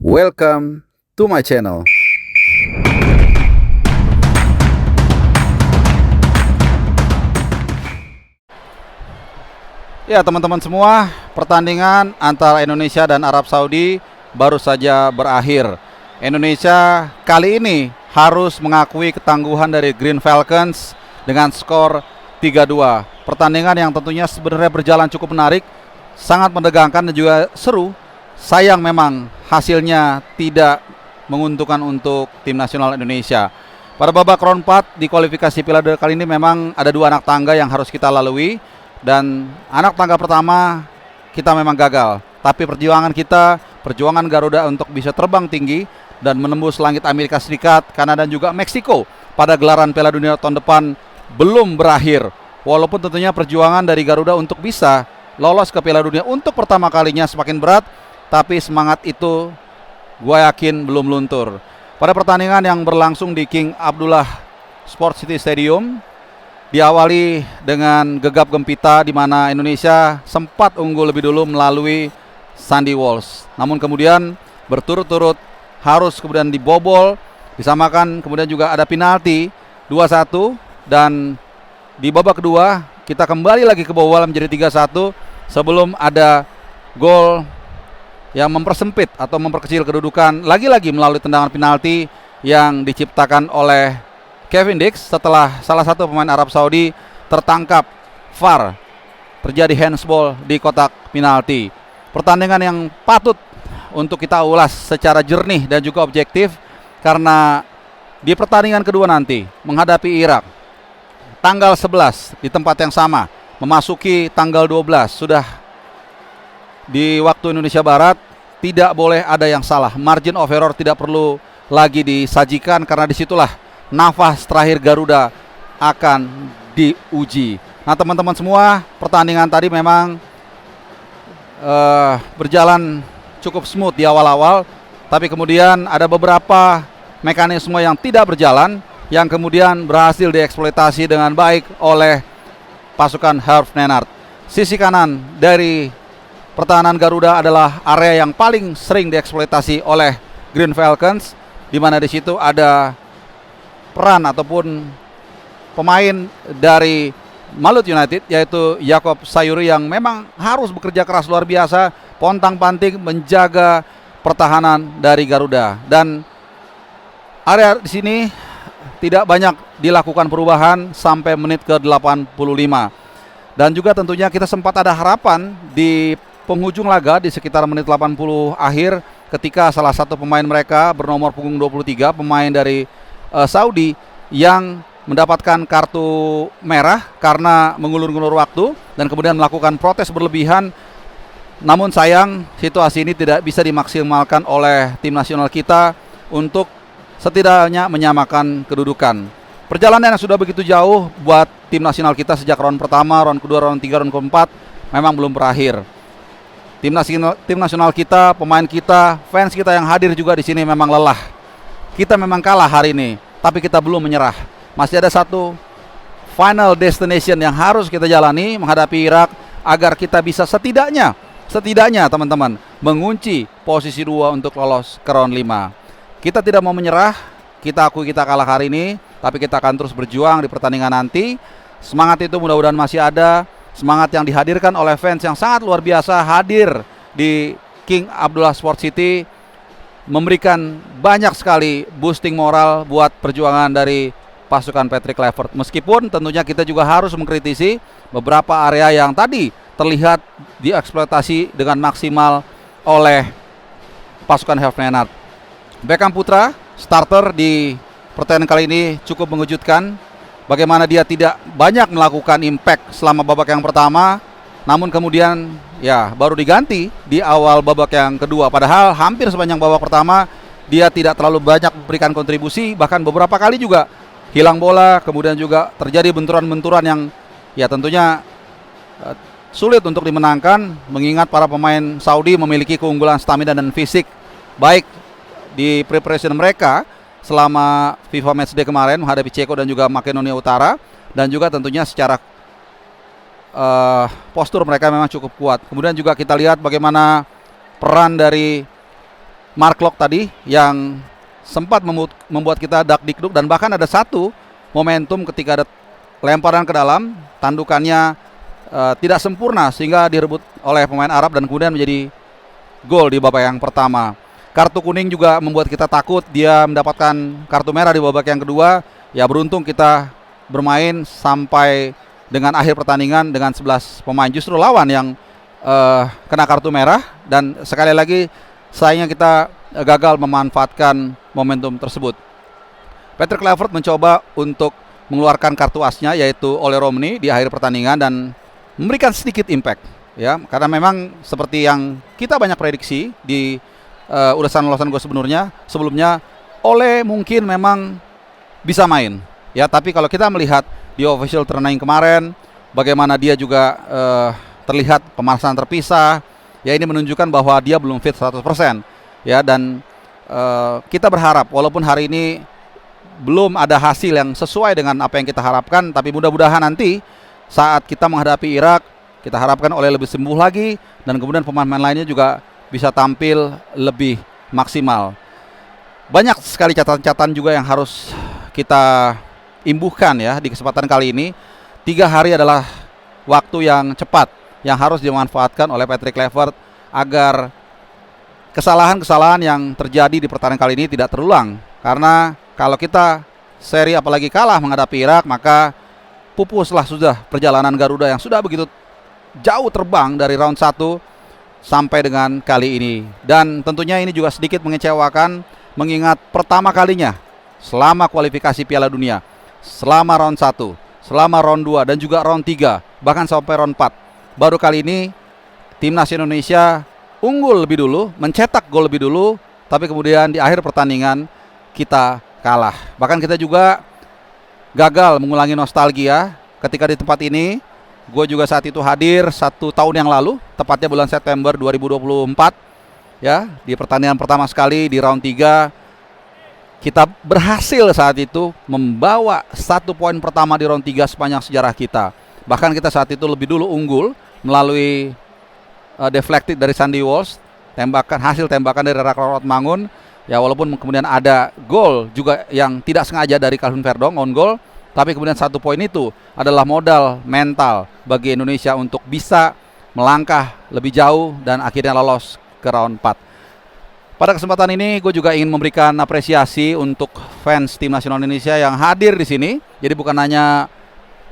Welcome to my channel. Ya teman-teman semua, pertandingan antara Indonesia dan Arab Saudi baru saja berakhir. Indonesia kali ini harus mengakui ketangguhan dari Green Falcons dengan skor 3-2. Pertandingan yang tentunya sebenarnya berjalan cukup menarik, sangat menegangkan dan juga seru. Sayang memang hasilnya tidak menguntungkan untuk tim nasional Indonesia. Pada babak round 4 di kualifikasi Piala Dunia kali ini memang ada dua anak tangga yang harus kita lalui. Dan anak tangga pertama kita memang gagal, tapi perjuangan Garuda untuk bisa terbang tinggi dan menembus langit Amerika Serikat, Kanada dan juga Meksiko pada gelaran Piala Dunia tahun depan belum berakhir. Walaupun tentunya perjuangan dari Garuda untuk bisa lolos ke Piala Dunia untuk pertama kalinya semakin berat, tapi semangat itu gue yakin belum luntur. Pada pertandingan yang berlangsung di King Abdullah Sport City Stadium, diawali dengan gegap gempita di mana Indonesia sempat unggul lebih dulu melalui Sandy Walsh. Namun kemudian berturut-turut harus kemudian dibobol, disamakan, kemudian juga ada penalti 2-1 dan di babak kedua kita kembali lagi kebobol menjadi 3-1 sebelum ada gol yang mempersempit atau memperkecil kedudukan lagi-lagi melalui tendangan penalti yang diciptakan oleh Kevin Dix setelah salah satu pemain Arab Saudi tertangkap VAR, terjadi handsball di kotak penalti. Pertandingan yang patut untuk kita ulas secara jernih dan juga objektif, karena di pertandingan kedua nanti menghadapi Irak tanggal 11 di tempat yang sama, memasuki tanggal 12 sudah di waktu Indonesia Barat, tidak boleh ada yang salah. Margin of error tidak perlu lagi disajikan, karena disitulah nafas terakhir Garuda akan diuji. Nah teman-teman semua, pertandingan tadi memang berjalan cukup smooth di awal-awal, tapi kemudian ada beberapa mekanisme yang tidak berjalan, yang kemudian berhasil dieksploitasi dengan baik oleh pasukan Herve Renard. Sisi kanan dari pertahanan Garuda adalah area yang paling sering dieksploitasi oleh Green Falcons, di mana di situ ada peran ataupun pemain dari Malut United, yaitu Yakob Sayuri, yang memang harus bekerja keras luar biasa, pontang-panting menjaga pertahanan dari Garuda. Dan area di sini tidak banyak dilakukan perubahan sampai menit ke-85. Dan juga tentunya kita sempat ada harapan di penghujung laga di sekitar menit 80 akhir, ketika salah satu pemain mereka bernomor punggung 23, pemain dari Saudi, yang mendapatkan kartu merah karena mengulur-ngulur waktu dan kemudian melakukan protes berlebihan. Namun sayang, situasi ini tidak bisa dimaksimalkan oleh tim nasional kita untuk setidaknya menyamakan kedudukan. Perjalanan yang sudah begitu jauh buat tim nasional kita sejak round pertama, round kedua, round tiga, round keempat memang belum berakhir. Tim nasional kita, pemain kita, fans kita yang hadir juga di sini memang lelah. Kita memang kalah hari ini, tapi kita belum menyerah. Masih ada satu final destination yang harus kita jalani menghadapi Irak, agar kita bisa setidaknya teman-teman mengunci posisi 2 untuk lolos ke round 5. Kita tidak mau menyerah, kita akui kita kalah hari ini, tapi kita akan terus berjuang di pertandingan nanti. Semangat itu mudah-mudahan masih ada, semangat yang dihadirkan oleh fans yang sangat luar biasa hadir di King Abdullah Sport City, memberikan banyak sekali boosting moral buat perjuangan dari pasukan Patrick Kluivert. Meskipun tentunya kita juga harus mengkritisi beberapa area yang tadi terlihat dieksploitasi dengan maksimal oleh pasukan Herve Renard. Beckham Putra, starter di pertandingan kali ini, cukup mengejutkan. Bagaimana dia tidak banyak melakukan impact selama babak yang pertama, namun kemudian ya baru diganti di awal babak yang kedua. Padahal hampir sepanjang babak pertama dia tidak terlalu banyak memberikan kontribusi, bahkan beberapa kali juga hilang bola, kemudian juga terjadi benturan-benturan yang ya tentunya sulit untuk dimenangkan, mengingat para pemain Saudi memiliki keunggulan stamina dan fisik baik di preparation mereka selama FIFA Matchday kemarin menghadapi Ceko dan juga Makedonia Utara, dan juga tentunya secara postur mereka memang cukup kuat. Kemudian juga kita lihat bagaimana peran dari Mark Locke tadi yang sempat membuat kita dak-dikduk, dan bahkan ada satu momentum ketika ada lemparan ke dalam, tandukannya tidak sempurna sehingga direbut oleh pemain Arab dan kemudian menjadi gol di babak yang pertama. Kartu kuning juga membuat kita takut, dia mendapatkan kartu merah di babak yang kedua. Ya beruntung kita bermain sampai dengan akhir pertandingan dengan 11 pemain, justru lawan yang kena kartu merah, dan sekali lagi sayangnya kita gagal memanfaatkan momentum tersebut. Patrick Kluivert mencoba untuk mengeluarkan kartu asnya yaitu Ole Romney di akhir pertandingan dan memberikan sedikit impact, ya, karena memang seperti yang kita banyak prediksi di ulasan-ulasan gue sebelumnya, Ole mungkin memang bisa main, ya, tapi kalau kita melihat di official training kemarin bagaimana dia juga terlihat pemanasan terpisah, ya, ini menunjukkan bahwa dia belum fit 100%, ya, dan kita berharap walaupun hari ini belum ada hasil yang sesuai dengan apa yang kita harapkan, tapi mudah-mudahan nanti saat kita menghadapi Irak, kita harapkan Ole lebih sembuh lagi dan kemudian pemain-pemain lainnya juga bisa tampil lebih maksimal. Banyak sekali catatan-catatan juga yang harus kita imbuhkan, ya, di kesempatan kali ini. 3 hari adalah waktu yang cepat yang harus dimanfaatkan oleh Patrick Kluivert agar kesalahan-kesalahan yang terjadi di pertandingan kali ini tidak terulang. Karena kalau kita seri apalagi kalah menghadapi Irak, maka pupuslah sudah perjalanan Garuda yang sudah begitu jauh terbang dari round 1 sampai dengan kali ini. Dan tentunya ini juga sedikit mengecewakan mengingat pertama kalinya selama kualifikasi Piala Dunia, selama round 1, selama round 2 dan juga round 3, bahkan sampai round 4, baru kali ini timnas Indonesia unggul lebih dulu, mencetak gol lebih dulu, tapi kemudian di akhir pertandingan kita kalah. Bahkan kita juga gagal mengulangi nostalgia ketika di tempat ini. Gue juga saat itu hadir 1 tahun yang lalu, tepatnya bulan September 2024, ya, di pertandingan pertama sekali di round 3. Kita berhasil saat itu membawa 1 poin pertama di round 3 sepanjang sejarah kita. Bahkan kita saat itu lebih dulu unggul melalui deflected dari Sandy Walsh, hasil tembakan dari Raka Mangun. Ya, walaupun kemudian ada gol juga yang tidak sengaja dari Calvin Verdong, on goal, tapi kemudian 1 poin itu adalah modal mental bagi Indonesia untuk bisa melangkah lebih jauh dan akhirnya lolos ke round 4. Pada kesempatan ini gue juga ingin memberikan apresiasi untuk fans tim nasional Indonesia yang hadir di sini. Jadi bukan hanya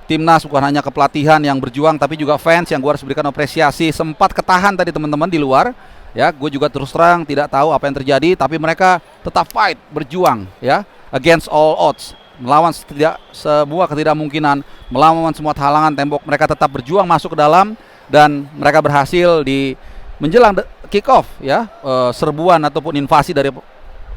timnas, bukan hanya kepelatihan yang berjuang, tapi juga fans yang gue harus berikan apresiasi. Sempat ketahan tadi teman-teman di luar. Ya, gue juga terus terang tidak tahu apa yang terjadi, tapi mereka tetap fight, berjuang, ya, against all odds, melawan semua ketidakmungkinan, melawan semua halangan tembok. Mereka tetap berjuang masuk ke dalam dan mereka berhasil di menjelang kick off, ya, serbuan ataupun invasi dari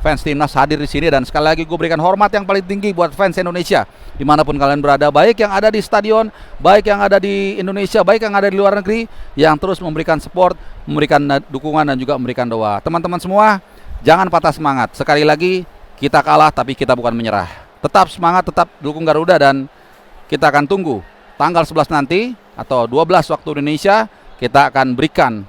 fans timnas hadir di sini. Dan sekali lagi gue berikan hormat yang paling tinggi buat fans Indonesia dimanapun kalian berada, baik yang ada di stadion, baik yang ada di Indonesia, baik yang ada di luar negeri, yang terus memberikan support, memberikan dukungan dan juga memberikan doa. Teman-teman semua, jangan patah semangat. Sekali lagi, kita kalah tapi kita bukan menyerah. Tetap semangat, tetap dukung Garuda, dan kita akan tunggu tanggal 11 nanti atau 12 waktu Indonesia. Kita akan berikan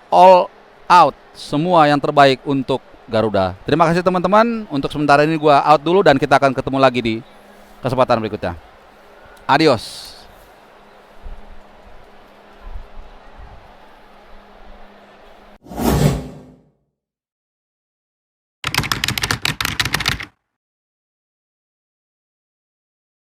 all out semua yang terbaik untuk Garuda. Terima kasih teman-teman. Untuk sementara ini gua out dulu dan kita akan ketemu lagi di kesempatan berikutnya. Adios.